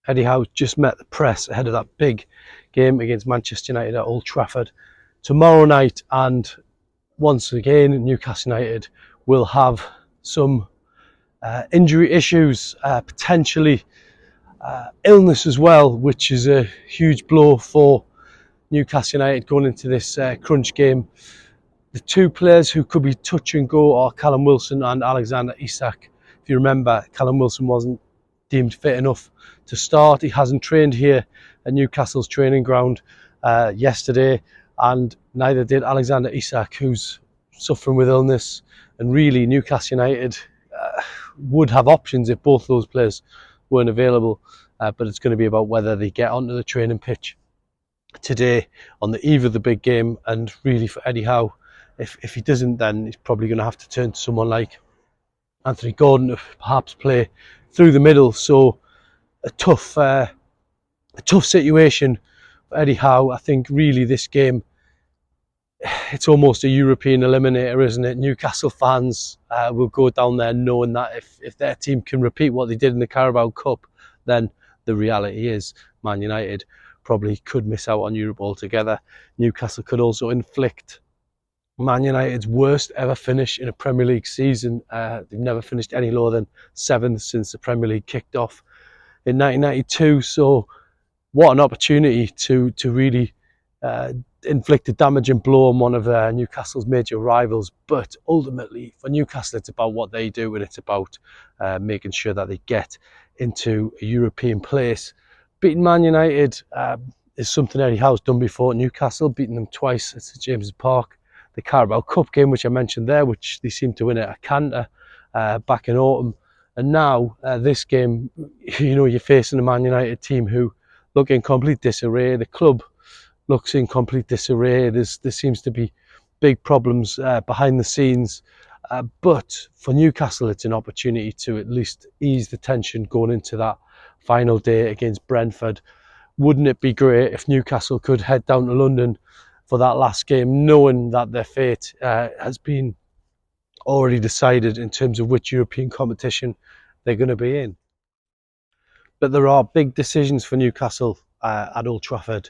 Eddie Howe just met the press ahead of that big game against Manchester United at Old Trafford tomorrow night, and once again Newcastle United will have some injury issues, potentially illness as well, which is a huge blow for Newcastle United going into this crunch game. The two players who could be touch and go are Callum Wilson and Alexander Isak. If you remember, Callum Wilson wasn't deemed fit enough to start. He hasn't trained here at Newcastle's training ground yesterday, and neither did Alexander Isak, who's suffering with illness. And really, Newcastle United would have options if both those players weren't available, but it's going to be about whether they get onto the training pitch today on the eve of the big game. And really, for Eddie Howe, if he doesn't, then he's probably going to have to turn to someone like Anthony Gordon to perhaps play through the middle. So a tough situation for Eddie Howe. I think really this game, it's almost a European eliminator, isn't it? Newcastle fans will go down there knowing that if their team can repeat what they did in the Carabao Cup, then the reality is Man United probably could miss out on Europe altogether. Newcastle could also inflict Man United's worst ever finish in a Premier League season. They've never finished any lower than 7th since the Premier League kicked off in 1992. So what an opportunity to really inflict a damaging blow on one of Newcastle's major rivals. But ultimately, for Newcastle, it's about what they do, and it's about making sure that they get into a European place. Beating Man United is something Eddie Howe's done before at Newcastle, beating them twice at St James's Park. The Carabao Cup game, which I mentioned there, which they seemed to win at a canter back in autumn. And now this game, you're facing a Man United team who look in complete disarray. The club looks in complete disarray. There seems to be big problems behind the scenes. But for Newcastle, it's an opportunity to at least ease the tension going into that final day against Brentford. Wouldn't it be great if Newcastle could head down to London for that last game, knowing that their fate has been already decided in terms of which European competition they're going to be in? But there are big decisions for Newcastle at Old Trafford.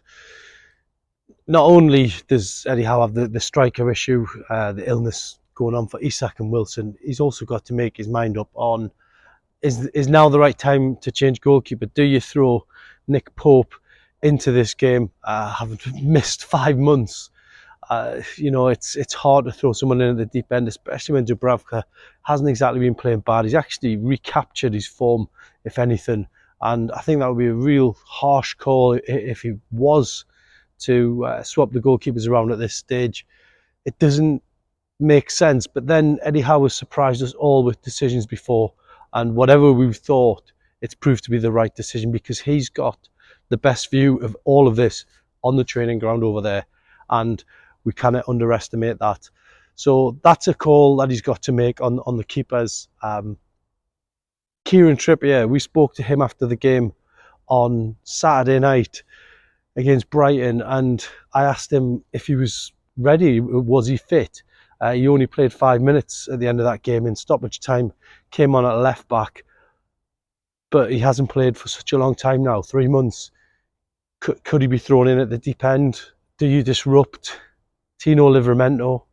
Not only does Eddie Howe have the striker issue, the illness going on for Isak and Wilson, he's also got to make his mind up on, is now the right time to change goalkeeper? Do you throw Nick Pope into this game, having missed 5 months? It's hard to throw someone in at the deep end, especially when Dubravka hasn't exactly been playing bad. He's actually recaptured his form, if anything, and I think that would be a real harsh call if he was to swap the goalkeepers around at this stage. It doesn't make sense. But then Eddie Howe has surprised us all with decisions before, and whatever we've thought, it's proved to be the right decision, because he's got the best view of all of this on the training ground over there, and we cannot underestimate that. So that's a call that he's got to make on the keepers. Kieran Trippier, we spoke to him after the game on Saturday night against Brighton, and I asked him if he was ready, was he fit? He only played 5 minutes at the end of that game in stoppage time, came on at left back, but he hasn't played for such a long time now, 3 months. Could he be thrown in at the deep end? Do you disrupt Tino Livramento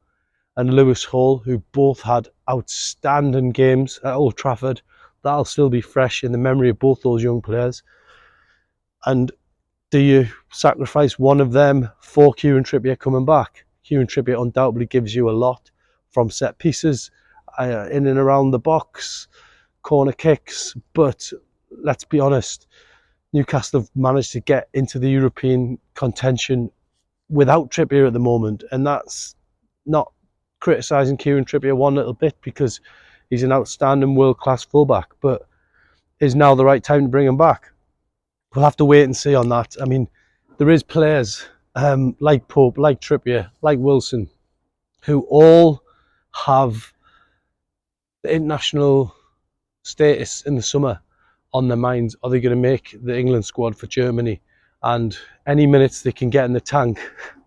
and Lewis Hall, who both had outstanding games at Old Trafford? That'll still be fresh in the memory of both those young players. And do you sacrifice one of them for Kieran Trippier coming back? Kieran Trippier undoubtedly gives you a lot from set pieces, in and around the box, corner kicks, but let's be honest, Newcastle have managed to get into the European contention without Trippier at the moment, and that's not criticising Kieran Trippier one little bit, because he's an outstanding world-class fullback, but is now the right time to bring him back? We'll have to wait and see on that. I mean, there is players like Pope, like Trippier, like Wilson, who all have the international status in the summer on their minds. Are they going to make the England squad for Germany? And any minutes they can get in the tank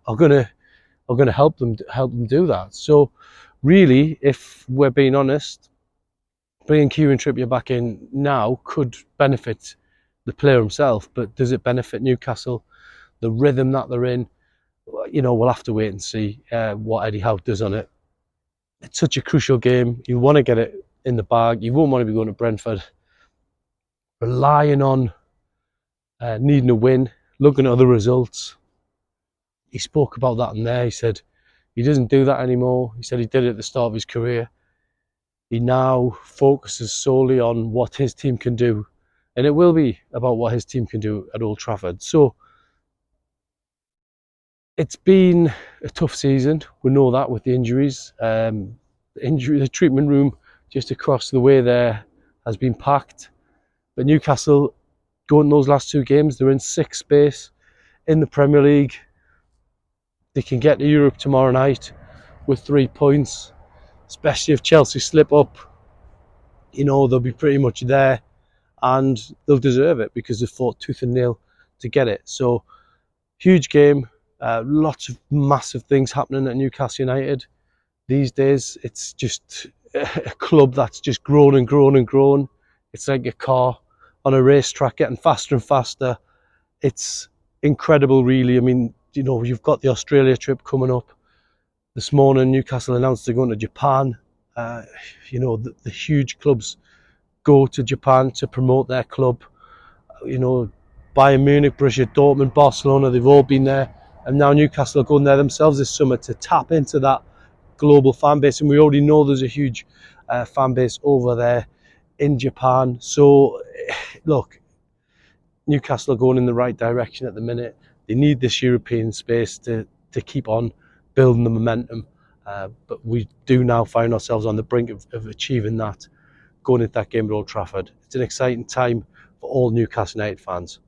are going to help them do that. So really, if we're being honest, bringing Kieran Trippier back in now could benefit the player himself, but does it benefit Newcastle? The rhythm that they're in, we'll have to wait and see what Eddie Howe does on it. It's such a crucial game. You want to get it in the bag. You won't want to be going to Brentford relying on needing a win, looking at other results. He spoke about that in there. He said he doesn't do that anymore. He said he did it at the start of his career. He now focuses solely on what his team can do, and it will be about what his team can do at Old Trafford. So it's been a tough season. We know that with the injuries. The treatment room just across the way there has been packed. But Newcastle, going those last two games, they're in sixth space in the Premier League. They can get to Europe tomorrow night with 3 points, especially if Chelsea slip up. They'll be pretty much there, and they'll deserve it because they fought tooth and nail to get it. So, huge game. Lots of massive things happening at Newcastle United these days. It's just a club that's just grown and grown and grown. It's like a car on a racetrack getting faster and faster. It's incredible, really. I mean, you've got the Australia trip coming up. This morning, Newcastle announced they're going to Japan. The huge clubs go to Japan to promote their club. Bayern Munich, Borussia Dortmund, Barcelona, they've all been there. And now Newcastle are going there themselves this summer to tap into that global fan base. And we already know there's a huge fan base over there in Japan. So, look, Newcastle are going in the right direction at the minute. They need this European space to keep on building the momentum. But we do now find ourselves on the brink of achieving that, going into that game at Old Trafford. It's an exciting time for all Newcastle United fans.